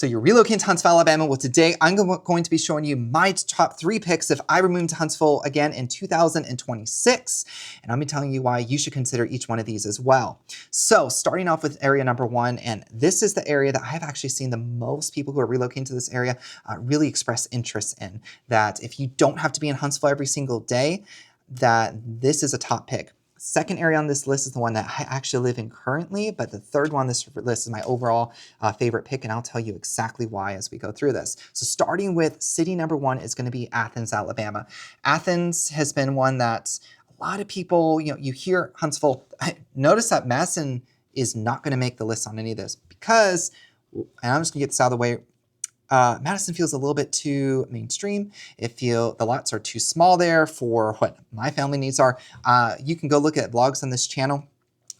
So you're relocating to Huntsville, Alabama. Well, today I'm going to be showing you my top 3 picks if I were moving to Huntsville again in 2026. And I'm going to be telling you why you should consider each one of these as well. So starting off with area number 1, and this is the area that I've actually seen the most people who are relocating to this area really express interest in. That if you don't have to be in Huntsville every single day, that this is a top pick. Second area on this list is the one that I actually live in currently, but the third one on this list is my overall favorite pick, and I'll tell you exactly why as we go through this. So starting with city number 1 is going to be Athens, Alabama. Athens has been one that a lot of people, you hear Huntsville. Notice that Madison is not going to make the list on any of this because, and I'm just going to get this out of the way, Madison feels a little bit too mainstream. The lots are too small there for what my family needs are. You can go look at vlogs on this channel.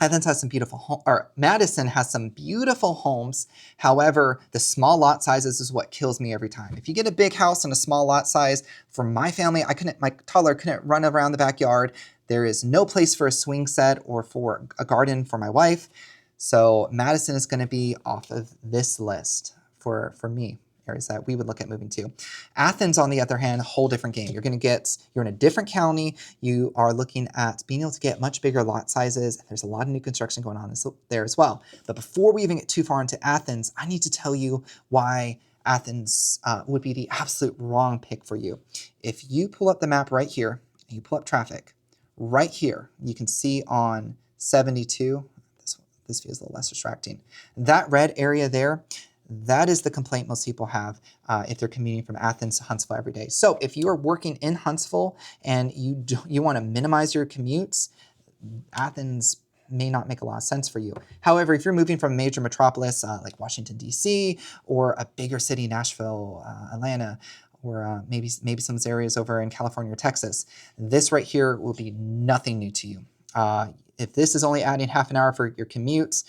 Athens has some beautiful Madison has some beautiful homes. However, the small lot sizes is what kills me every time. If you get a big house and a small lot size, for my family, my toddler couldn't run around the backyard. There is no place for a swing set or for a garden for my wife. So Madison is going to be off of this list for me. Areas that we would look at moving to. Athens, on the other hand, a whole different game. You're in a different county. You are looking at being able to get much bigger lot sizes. There's a lot of new construction going on there as well. But before we even get too far into Athens, I need to tell you why Athens would be the absolute wrong pick for you. If you pull up the map right here, and you pull up traffic, right here, you can see on 72, this feels a little less distracting. That red area there, that is the complaint most people have if they're commuting from Athens to Huntsville every day. So if you are working in Huntsville and you want to minimize your commutes, Athens may not make a lot of sense for you. However, if you're moving from a major metropolis like Washington, D.C., or a bigger city, Nashville, Atlanta, or maybe some of those areas over in California or Texas, this right here will be nothing new to you. If this is only adding half an hour for your commutes,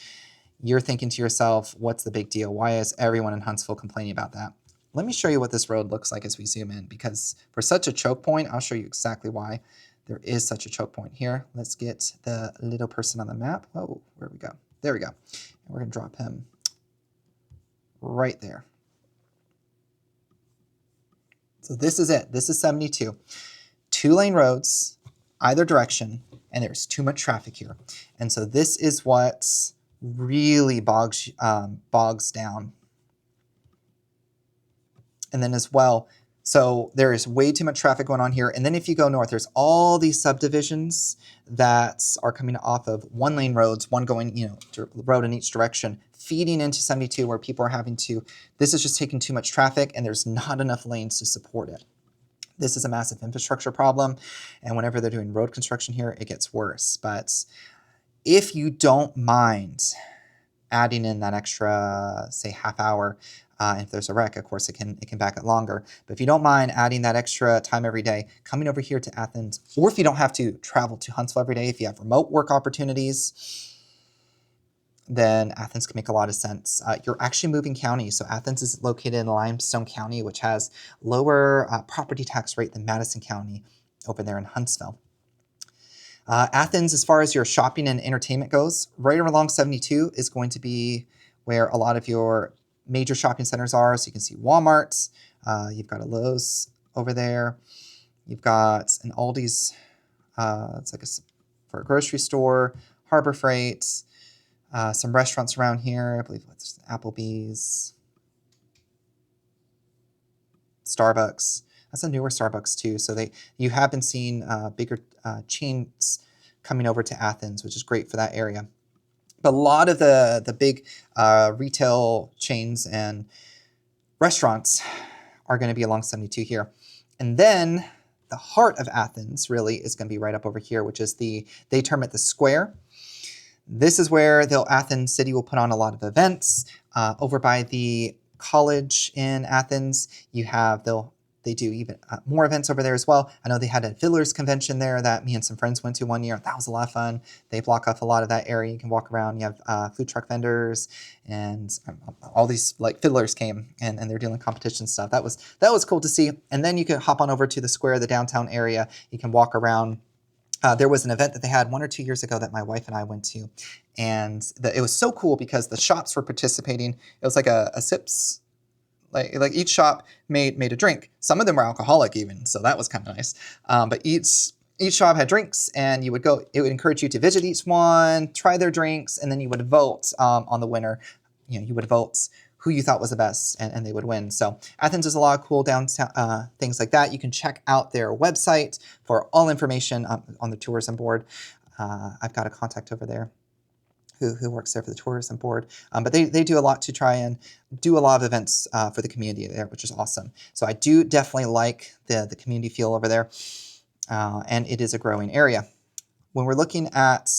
you're thinking to yourself, what's the big deal? Why is everyone in Huntsville complaining about that? Let me show you what this road looks like as we zoom in, because for such a choke point, I'll show you exactly why there is such a choke point here. Let's get the little person on the map. Oh, where we go? There we go. And we're going to drop him right there. So this is it. This is 72. 2-lane roads, either direction, and there's too much traffic here. And so this is what's really bogs down. And then as well, so there is way too much traffic going on here. And then if you go north, there's all these subdivisions that are coming off of 1-lane roads, one going, road in each direction, feeding into 72 where people are this is just taking too much traffic and there's not enough lanes to support it. This is a massive infrastructure problem. And whenever they're doing road construction here, it gets worse. But if you don't mind adding in that extra, say, half hour, if there's a wreck, of course, it can back it longer. But if you don't mind adding that extra time every day, coming over here to Athens, or if you don't have to travel to Huntsville every day, if you have remote work opportunities, then Athens can make a lot of sense. You're actually moving counties. So Athens is located in Limestone County, which has lower property tax rate than Madison County over there in Huntsville. Athens, as far as your shopping and entertainment goes, right along 72 is going to be where a lot of your major shopping centers are. So you can see Walmart, you've got a Lowe's over there, you've got an Aldi's, it's like for a grocery store, Harbor Freight, some restaurants around here, I believe it's Applebee's, Starbucks. That's a newer Starbucks too. So you have been seeing bigger chains coming over to Athens, which is great for that area. But a lot of the big retail chains and restaurants are going to be along 72 here. And then the heart of Athens really is going to be right up over here, which is they term it the square. This is where Athens City will put on a lot of events. Over by the college in Athens, they do even more events over there as well. I know they had a Fiddlers convention there that me and some friends went to one year. That was a lot of fun. They block off a lot of that area. You can walk around. You have food truck vendors and all these fiddlers came and they're doing competition stuff. That was cool to see. And then you can hop on over to the square, the downtown area. You can walk around. There was an event that they had 1 or 2 years ago that my wife and I went to. And it was so cool because the shops were participating. It was like a Sips Like each shop made a drink. Some of them were alcoholic even, so that was kind of nice. But each shop had drinks, and you would go. It would encourage you to visit each one, try their drinks, and then you would vote on the winner. You would vote who you thought was the best, and they would win. So Athens has a lot of cool downtown things like that. You can check out their website for all information on the tourism board. I've got a contact over there who works there for the tourism board. But they do a lot to try and do a lot of events for the community there, which is awesome. So I do definitely like the community feel over there. And it is a growing area. When we're looking at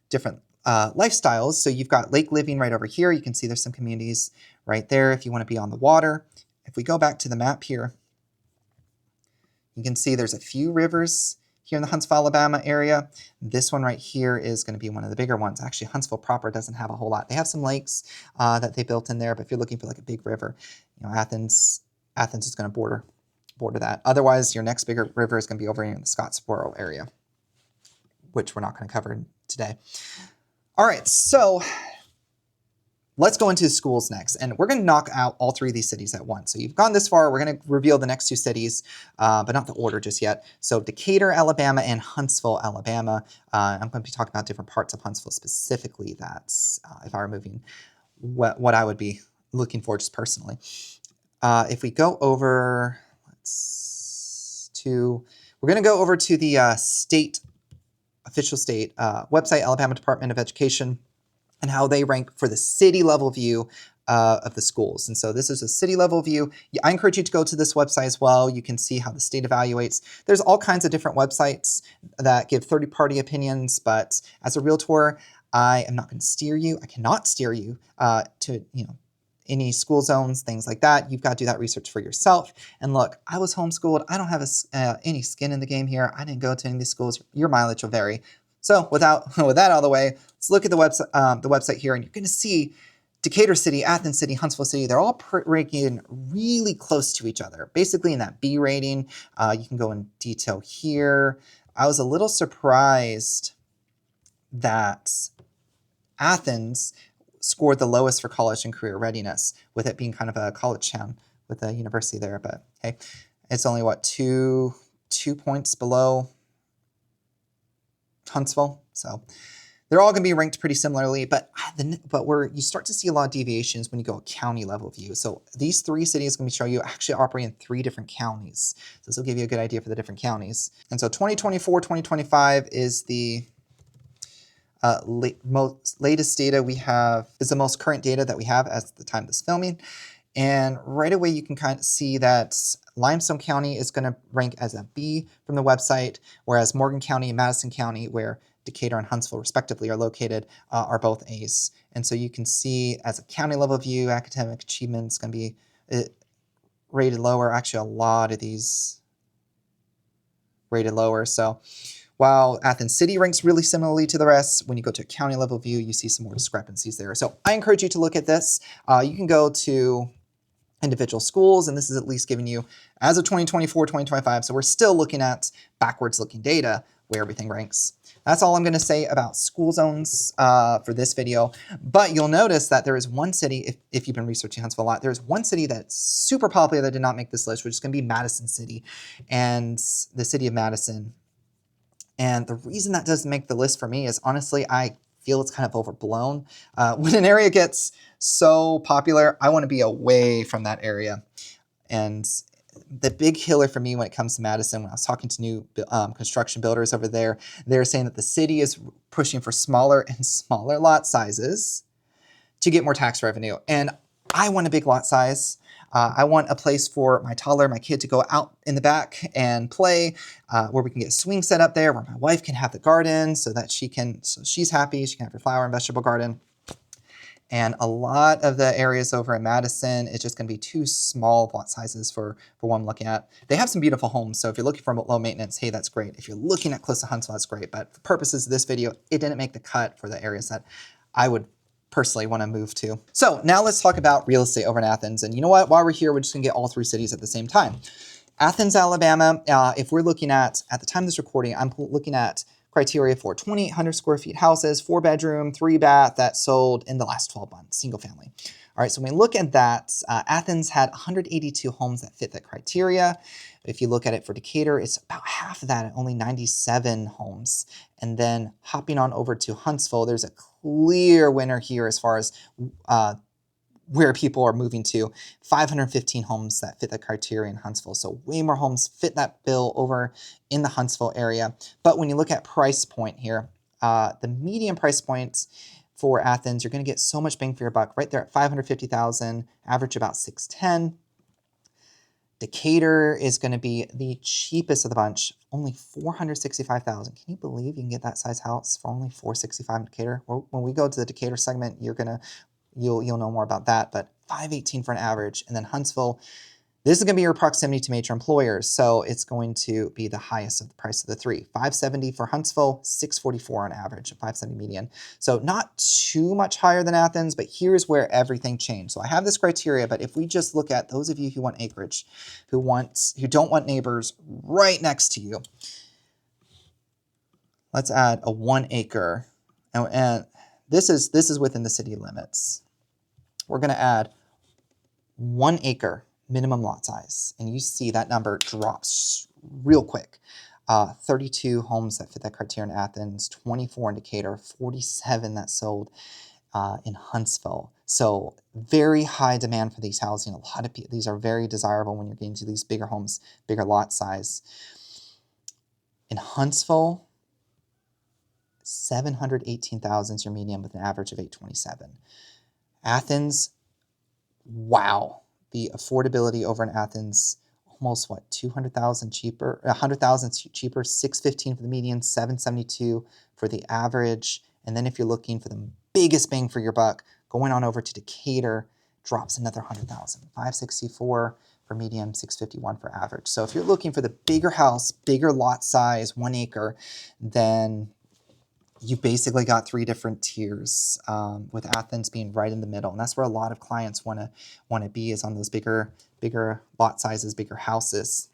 different lifestyles, so you've got lake living right over here. You can see there's some communities right there if you want to be on the water. If we go back to the map here, you can see there's a few rivers here in the Huntsville, Alabama area. This one right here is going to be one of the bigger ones. Actually, Huntsville proper doesn't have a whole lot. They have some lakes that they built in there, but if you're looking for like a big river, Athens is going to border that. Otherwise, your next bigger river is going to be over here in the Scottsboro area, which we're not going to cover today. All right, so let's go into schools next, and we're going to knock out all three of these cities at once. So you've gone this far. We're going to reveal the next two cities, but not the order just yet. So Decatur, Alabama, and Huntsville, Alabama. I'm going to be talking about different parts of Huntsville specifically. That's if I were moving, what I would be looking for just personally. If we go over, we're going to go over to the official state website, Alabama Department of Education, and how they rank for the city level view of the schools. And so this is a city level view. I encourage you to go to this website as well. You can see how the state evaluates. There's all kinds of different websites that give third-party opinions, but as a realtor, I am not going to steer you. I cannot steer you to any school zones, things like that. You've got to do that research for yourself. And look, I was homeschooled. I don't have any skin in the game here. I didn't go to any of these schools. Your mileage will vary. So with that out of the way, let's look at the website here, and you're going to see Decatur City, Athens City, Huntsville City. They're all ranking really close to each other, basically in that B rating. You can go in detail here. I was a little surprised that Athens scored the lowest for college and career readiness, with it being kind of a college town with a university there. But hey, it's only what, two points below Huntsville. So they're all going to be ranked pretty similarly, but where you start to see a lot of deviations when you go a county level view. So these three cities are going to show you actually operate in 3 different counties. So this will give you a good idea for the different counties. And so 2024, 2025 is the latest data we have, is the most current data that we have at the time of this filming. And right away you can kind of see that Limestone County is going to rank as a B from the website, whereas Morgan County and Madison County, where Decatur and Huntsville respectively are located, are both A's. And so you can see as a county level view, academic achievement is going to be rated lower. Actually, a lot of these rated lower. So while Athens City ranks really similarly to the rest, when you go to a county level view, you see some more discrepancies there. So I encourage you to look at this. You can go to individual schools, and this is at least giving you as of 2024, 2025. So we're still looking at backwards looking data where everything ranks. That's all I'm going to say about school zones for this video. But you'll notice that there is one city, if you've been researching Huntsville a lot, there's one city that's super popular that did not make this list, which is going to be Madison City, and the city of Madison. And the reason that doesn't make the list for me is honestly, I feel it's kind of overblown. When an area gets so popular, I want to be away from that area. And the big killer for me when it comes to Madison, when I was talking to new construction builders over there, they're saying that the city is pushing for smaller and smaller lot sizes to get more tax revenue. And I want a big lot size. I want a place for my kid to go out in the back and play, where we can get a swing set up there, where my wife can have the garden so that she's happy, she can have her flower and vegetable garden. And a lot of the areas over in Madison, it's just going to be too small lot sizes for what I'm looking at. They have some beautiful homes, so if you're looking for low maintenance, hey, that's great. If you're looking at close to Huntsville, that's great. But for purposes of this video, it didn't make the cut for the areas that I would personally want to move to. So now let's talk about real estate over in Athens. And you know what? While we're here, we're just going to get all 3 cities at the same time. Athens, Alabama, if we're looking at the time of this recording, I'm looking at criteria for 2,800 square feet houses, 4-bedroom, 3-bath that sold in the last 12 months, single family. All right, so when we look at that, Athens had 182 homes that fit that criteria. If you look at it for Decatur, it's about half of that, only 97 homes. And then hopping on over to Huntsville, there's a clear winner here as far as where people are moving to. 515 homes that fit the criteria in Huntsville. So way more homes fit that bill over in the Huntsville area. But when you look at price point here, the median price points for Athens, you're going to get so much bang for your buck right there at 550,000, average about 610. Decatur is going to be the cheapest of the bunch, only 465,000. Can you believe you can get that size house for only 465 in Decatur? Well, when we go to the Decatur segment, you'll know more about that, but 518 for an average. And then Huntsville, this is going to be your proximity to major employers, so it's going to be the highest of the price of the three. 570 for Huntsville, 644 on average, 570 median. So not too much higher than Athens, but here's where everything changed. So I have this criteria, but if we just look at those of you who want acreage, who don't want neighbors right next to you, let's add a 1 acre. And this is within the city limits. We're going to add 1 acre minimum lot size, and you see that number drops real quick. 32 homes that fit that criteria in Athens, 24 in Decatur, 47 that sold in Huntsville. So very high demand for these housing. A lot of people, these are very desirable when you're getting to these bigger homes, bigger lot size. In Huntsville, 718,000 is your median with an average of 827. Athens, wow. The affordability over in Athens, almost what, 200,000 cheaper, 100,000 cheaper, 615 for the median, 772 for the average. And then if you're looking for the biggest bang for your buck, going on over to Decatur, drops another 100,000, 564 for medium, 651 for average. So if you're looking for the bigger house, bigger lot size, 1 acre, then you've basically got 3 different tiers, with Athens being right in the middle. And that's where a lot of clients want to be, is on those bigger lot sizes, bigger houses.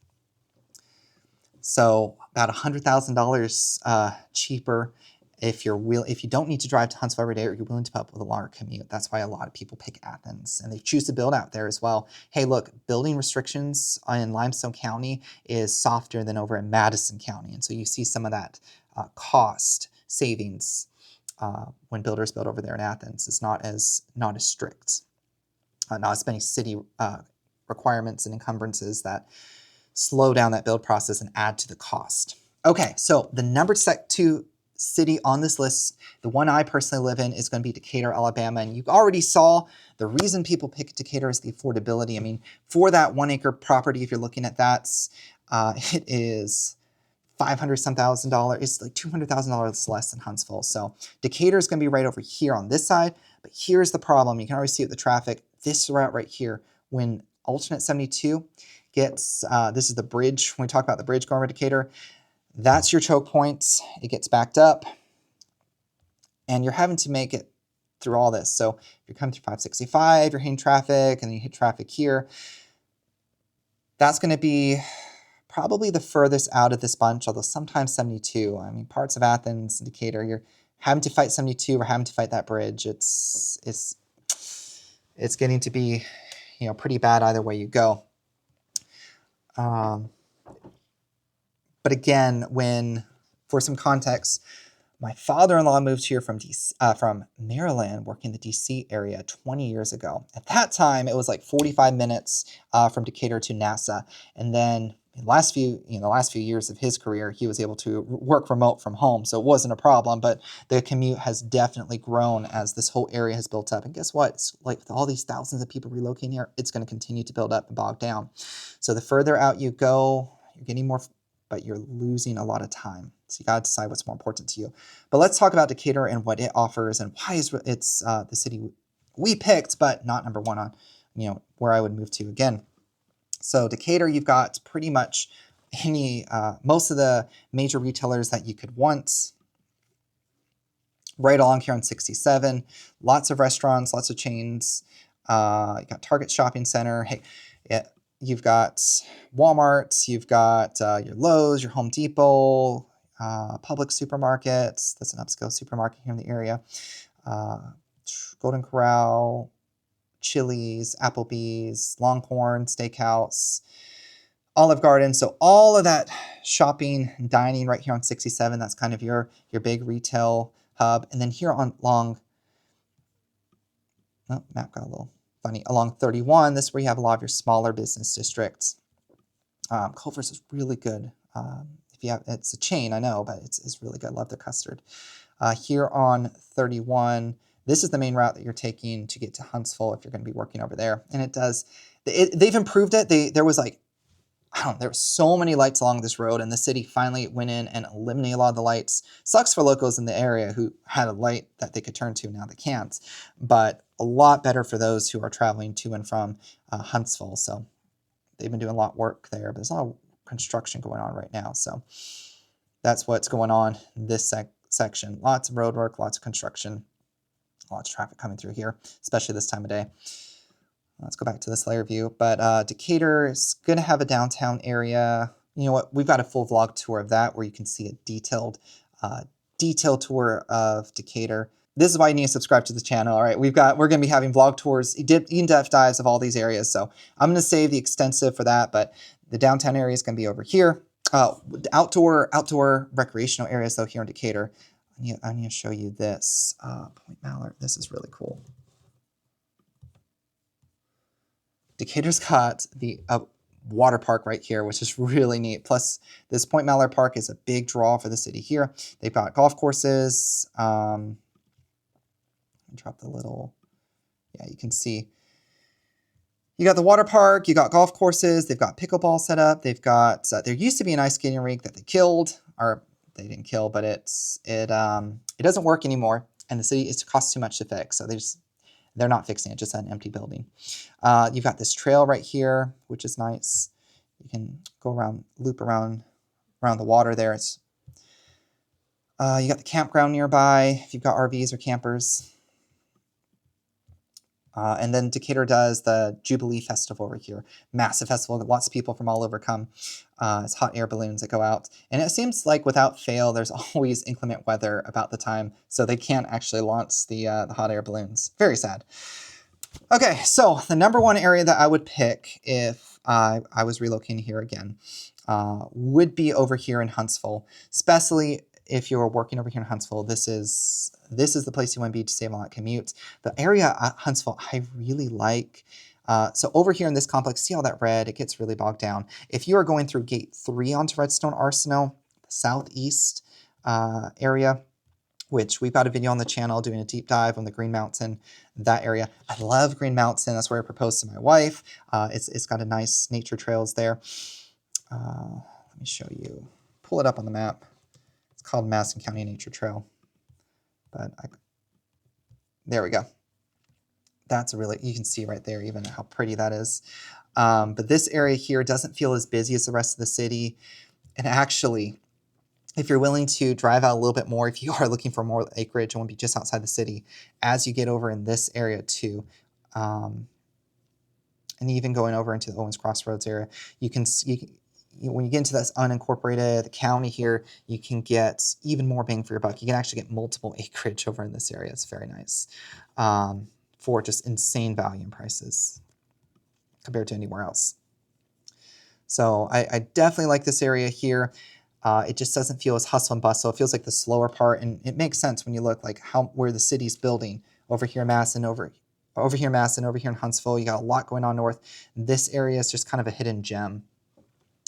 So about $100,000 cheaper if you don't need to drive to Huntsville every day, or you're willing to put up with a longer commute. That's why a lot of people pick Athens, and they choose to build out there as well. Hey, look, building restrictions in Limestone County is softer than over in Madison County, and so you see some of that cost savings when builders build over there in Athens. It's not as strict, not as many city requirements and encumbrances that slow down that build process and add to the cost. Okay, so the number 2 city on this list, the one I personally live in, is going to be Decatur, Alabama. And you already saw the reason people pick Decatur is the affordability. I mean, for that 1 acre property, if you're looking at that, it is $500-some thousand. It's like $200,000 less than Huntsville. So Decatur is going to be right over here on this side. But here's the problem. You can already see it with the traffic. This route right here, when alternate 72 gets, this is the bridge. When we talk about the bridge going over Decatur, that's your choke points. It gets backed up, and you're having to make it through all this. So if you're coming through 565, you're hitting traffic, and then you hit traffic here. That's going to be probably the furthest out of this bunch, although sometimes 72. I mean, parts of Athens and Decatur, you're having to fight 72 or having to fight that bridge. It's getting to be, pretty bad either way you go. But again, for some context, my father-in-law moved here from Maryland, working in the DC area 20 years ago. At that time, it was like 45 minutes from Decatur to NASA. And then in the last few years of his career, he was able to work remote from home, so it wasn't a problem. But the commute has definitely grown as this whole area has built up. And guess what? It's like with all these thousands of people relocating here, it's going to continue to build up and bog down. So the further out you go, you're getting more, but you're losing a lot of time. So you got to decide what's more important to you. But let's talk about Decatur and what it offers and why it's the city we picked, but not number 1 on, where I would move to again. So Decatur, you've got pretty much most of the major retailers that you could want right along here on 67. Lots of restaurants, lots of chains. You got Target Shopping Center. Hey, yeah. You've got Walmart, you've got your Lowe's, your Home Depot, Public supermarkets. That's an upscale supermarket here in the area. Golden Corral, Chili's, Applebee's, Longhorn Steakhouse, Olive Garden. So all of that shopping and dining right here on 67, that's kind of your big retail hub. And then here on map got a little funny. Along 31, this is where you have a lot of your smaller business districts. Culver's is really good. If you have, it's a chain, I know, but it's really good. I love their custard. Here on 31, this is the main route that you're taking to get to Huntsville if you're going to be working over there. And it does, they've improved it. There was like, I don't know, there were so many lights along this road, and the city finally went in and eliminated a lot of the lights. Sucks for locals in the area who had a light that they could turn to, now they can't. But a lot better for those who are traveling to and from Huntsville. So they've been doing a lot of work there, but there's a lot of construction going on right now. So that's what's going on in this section. Lots of road work, lots of construction, lots of traffic coming through here, especially this time of day. Let's go back to this layer view. But Decatur is going to have a downtown area. You know what? We've got a full vlog tour of that where you can see a detailed tour of Decatur. This is why you need to subscribe to the channel. All right, we're going to be having vlog tours, in-depth dives of all these areas. So I'm going to save the extensive for that, but the downtown area is going to be over here. Outdoor recreational areas though here in Decatur. I need to show you this Point Mallard. This is really cool. Decatur's got the water park right here, which is really neat. Plus, this Point Mallard Park is a big draw for the city here. They've got golf courses. Drop the little, yeah, you can see. You got the water park, you got golf courses, they've got pickleball set up, they've got, there used to be an ice skating rink that they killed, or they didn't kill, but it doesn't work anymore, and the city, it costs too much to fix, so they're not fixing it, just an empty building. You've got this trail right here, which is nice. You can go around, loop around the water there. You got the campground nearby, if you've got RVs or campers. And then Decatur does the Jubilee Festival over here. Massive festival, lots of people from all over come. It's hot air balloons that go out. And it seems like without fail, there's always inclement weather about the time, so they can't actually launch the hot air balloons. Very sad. Okay, so the number one area that I would pick if I was relocating here again would be over here in Huntsville, especially if you're working over here in Huntsville. This is the place you want to be to save on that commute. The area at Huntsville I really like. So over here in this complex, see all that red? It gets really bogged down. If you are going through Gate 3 onto Redstone Arsenal, the southeast area, which we've got a video on the channel doing a deep dive on the Green Mountain, that area. I love Green Mountain. That's where I proposed to my wife. It's got a nice nature trails there. Let me show you. Pull it up on the map. It's called Madison County Nature Trail. But there we go. That's you can see right there even how pretty that is. But this area here doesn't feel as busy as the rest of the city. And actually, if you're willing to drive out a little bit more, if you are looking for more acreage and want to be just outside the city, as you get over in this area too, and even going over into the Owens Cross Roads area, when you get into this unincorporated county here, you can get even more bang for your buck. You can actually get multiple acreage over in this area. It's very nice for just insane value and prices compared to anywhere else. So I definitely like this area here. It just doesn't feel as hustle and bustle. It feels like the slower part, and it makes sense when you look like where the city's building over here in Madison, over here in Huntsville. You got a lot going on north. This area is just kind of a hidden gem,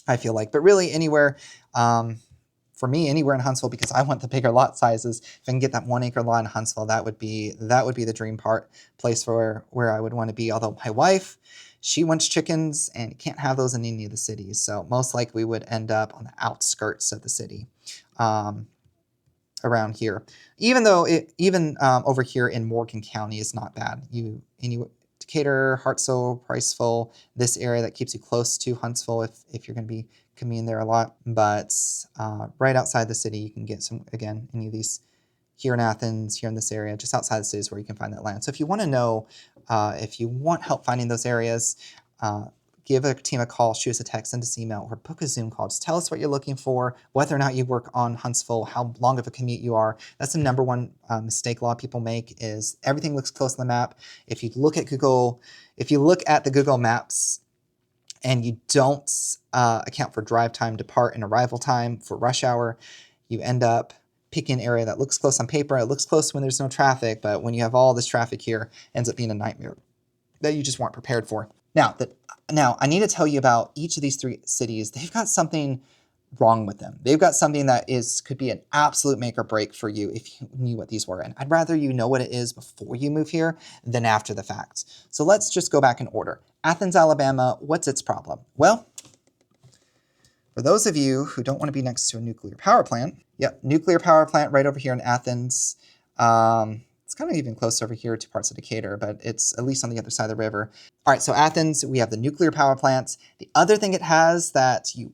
I feel like. But really anywhere, for me, anywhere in Huntsville, because I want the bigger lot sizes. If I can get that 1 acre lot in Huntsville, that would be the dream place for where I would want to be. Although my wife, she wants chickens and you can't have those in any of the cities. So most likely we would end up on the outskirts of the city around here. Even though over here in Morgan County is not bad. Decatur, Hartsville, Priceville, this area that keeps you close to Huntsville if you're going to be commuting there a lot. But right outside the city, you can get any of these here in Athens, here in this area, just outside the city is where you can find that land. So if you want to know, if you want help finding those areas, give a team a call, shoot us a text, send us an email, or book a Zoom call. Just tell us what you're looking for, whether or not you work on Huntsville, how long of a commute you are. That's the number one mistake a lot of people make is everything looks close on the map. If you look at the Google Maps and you don't account for drive time, depart, and arrival time for rush hour, you end up picking an area that looks close on paper. It looks close when there's no traffic, but when you have all this traffic here, it ends up being a nightmare that you just weren't prepared for. Now, I need to tell you about each of these three cities. They've got something wrong with them. They've got something that could be an absolute make or break for you if you knew what these were. And I'd rather you know what it is before you move here than after the fact. So let's just go back in order. Athens, Alabama, what's its problem? Well, for those of you who don't want to be next to a nuclear power plant, nuclear power plant right over here in Athens. It's kind of even close over here to parts of Decatur, but it's at least on the other side of the river. All right, so Athens, we have the nuclear power plants. The other thing it has that you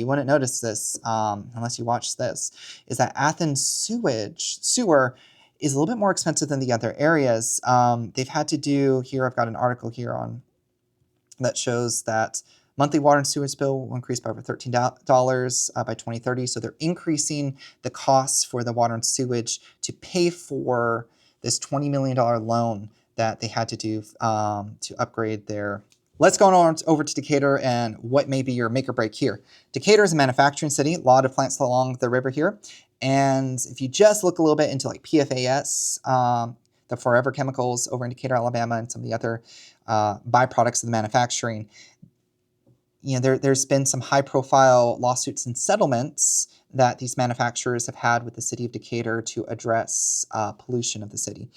wouldn't notice this unless you watch this, is that Athens sewer is a little bit more expensive than the other areas. They've had to do, here I've got an article here on that shows that monthly water and sewage bill will increase by over $13 by 2030. So they're increasing the costs for the water and sewage to pay for this $20 million loan that they had to do to upgrade their. Let's go on over to Decatur and what may be your make or break here. Decatur is a manufacturing city, a lot of plants along the river here. And if you just look a little bit into like PFAS, the forever chemicals over in Decatur, Alabama, and some of the other byproducts of the manufacturing, there's been some high-profile lawsuits and settlements that these manufacturers have had with the city of Decatur to address pollution of the city.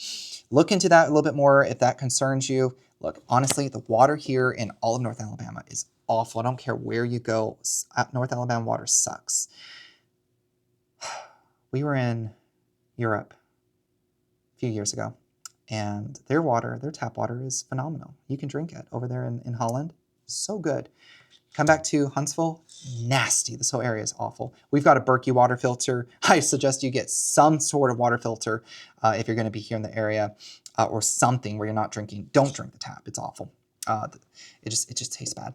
Look into that a little bit more if that concerns you. Look, honestly, the water here in all of North Alabama is awful. I don't care where you go. North Alabama water sucks. We were in Europe a few years ago, and their tap water is phenomenal. You can drink it over there in Holland. So good. Come back to Huntsville, nasty. This whole area is awful. We've got a Berkey water filter. I suggest you get some sort of water filter if you're going to be here in the area or something where you're not drinking. Don't drink the tap. It's awful. It just tastes bad.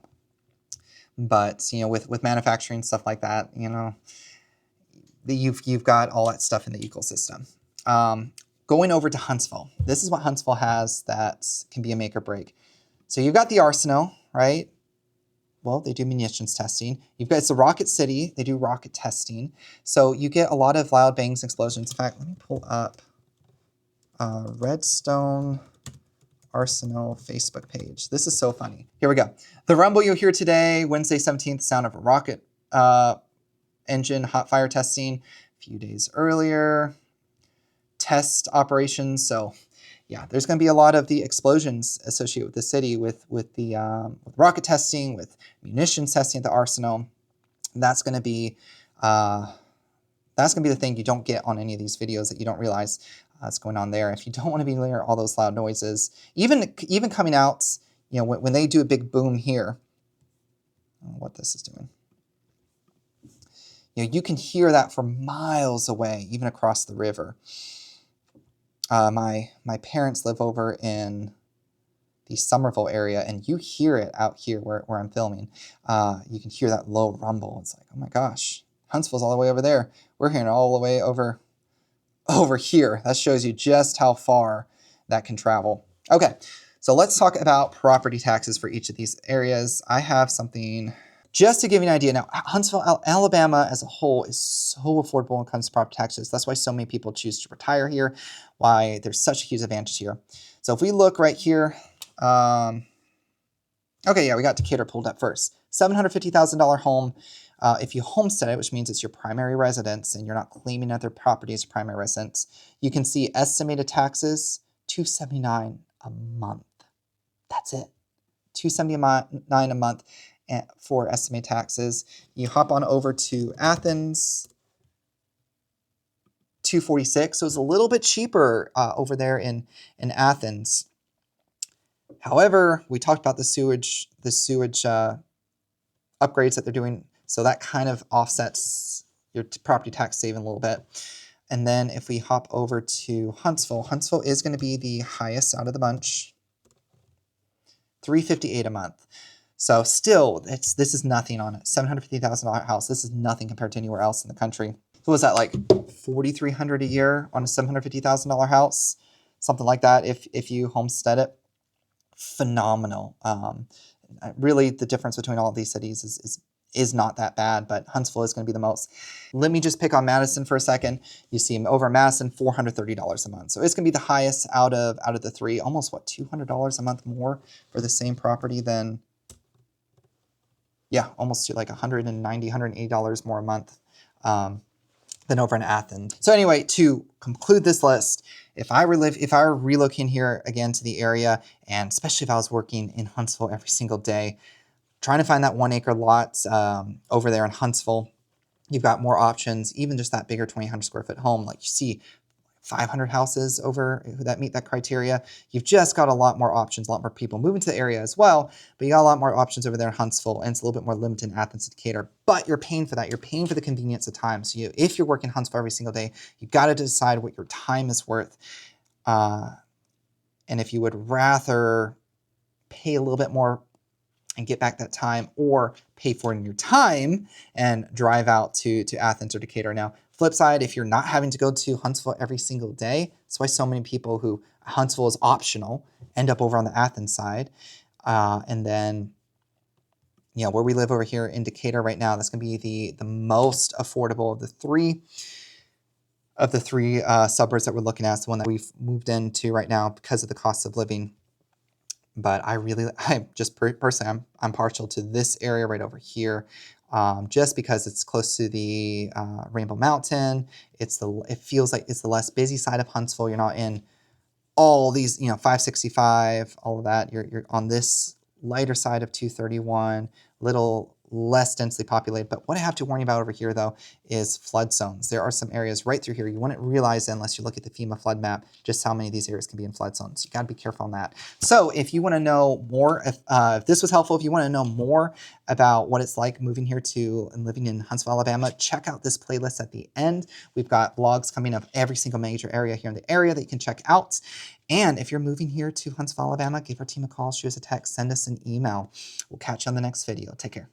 But with manufacturing stuff like that, you've got all that stuff in the ecosystem. Going over to Huntsville, this is what Huntsville has that can be a make or break. So you've got the arsenal, right? Well, they do munitions testing. It's a rocket city. They do rocket testing. So you get a lot of loud bangs, explosions. In fact, let me pull up Redstone Arsenal Facebook page. This is so funny. Here we go. The rumble you'll hear today, Wednesday 17th, sound of a rocket engine hot fire testing. A few days earlier, test operations. So yeah, there's going to be a lot of the explosions associated with the city with rocket testing, with munitions testing at the arsenal. That's going to be the thing you don't get on any of these videos that you don't realize is going on there. If you don't want to be near all those loud noises, even coming out, when they do a big boom here, I don't know what this is doing. You can hear that for miles away, even across the river. My parents live over in the Somerville area, and you hear it out here where I'm filming. You can hear that low rumble. It's like, oh my gosh, Huntsville's all the way over there. We're hearing it all the way over here. That shows you just how far that can travel. Okay, so let's talk about property taxes for each of these areas. I have something just to give you an idea. Now, Huntsville, Alabama as a whole is so affordable when it comes to property taxes. That's why so many people choose to retire here, why there's such a huge advantage here. So if we look right here, okay, yeah, we got Decatur pulled up first. $750,000 home. If you homestead it, which means it's your primary residence and you're not claiming other property as your primary residence, you can see estimated taxes, $279 a month. That's it. $279 a month for estimated taxes. You hop on over to Athens, $246. So it's a little bit cheaper over there in Athens. However, we talked about the sewage upgrades that they're doing. So that kind of offsets your property tax saving a little bit. And then if we hop over to Huntsville, Huntsville is going to be the highest out of the bunch, $358 a month. So still, this is nothing on it. $750,000 house. This is nothing compared to anywhere else in the country. So was that like $4,300 a year on a $750,000 house? Something like that if you homestead it. Phenomenal. Really, the difference between all of these cities is not that bad, but Huntsville is going to be the most. Let me just pick on Madison for a second. You see over Madison, $430 a month. So it's going to be the highest out of the three. Almost, what, $200 a month more for the same property than, yeah, almost to like $190, $180 more a month than over in Athens. So anyway, to conclude this list, if I were relocating here again to the area, and especially if I was working in Huntsville every single day, trying to find that 1 acre lot over there in Huntsville, you've got more options, even just that bigger 2,800 square foot home. Like you see 500 houses over that meet that criteria. You've just got a lot more options, a lot more people moving to the area as well, but you got a lot more options over there in Huntsville, and it's a little bit more limited in Athens and Decatur, but you're paying for that. You're paying for the convenience of time. So if you're working in Huntsville every single day, you've got to decide what your time is worth. And if you would rather pay a little bit more and get back that time, or pay for it in your time and drive out to Athens or Decatur. Now, flip side, if you're not having to go to Huntsville every single day, that's why so many people who Huntsville is optional end up over on the Athens side. And then, you know, where we live over here in Decatur right now, that's going to be the most affordable of the three suburbs that we're looking at. It's the one that we've moved into right now because of the cost of living. But I just personally, I'm partial to this area right over here, just because it's close to the Rainbow Mountain. It feels like it's the less busy side of Huntsville. You're not in all these, 565, all of that. You're on this lighter side of 231, little less densely populated. But what I have to warn you about over here, though, is flood zones. There are some areas right through here you wouldn't realize unless you look at the FEMA flood map just how many of these areas can be in flood zones. You got to be careful on that. So if you want to know more, if this was helpful, if you want to know more about what it's like moving here and living in Huntsville, Alabama, check out this playlist at the end. We've got blogs coming up every single major area here in the area that you can check out. And if you're moving here to Huntsville, Alabama, give our team a call, shoot us a text, send us an email. We'll catch you on the next video. Take care.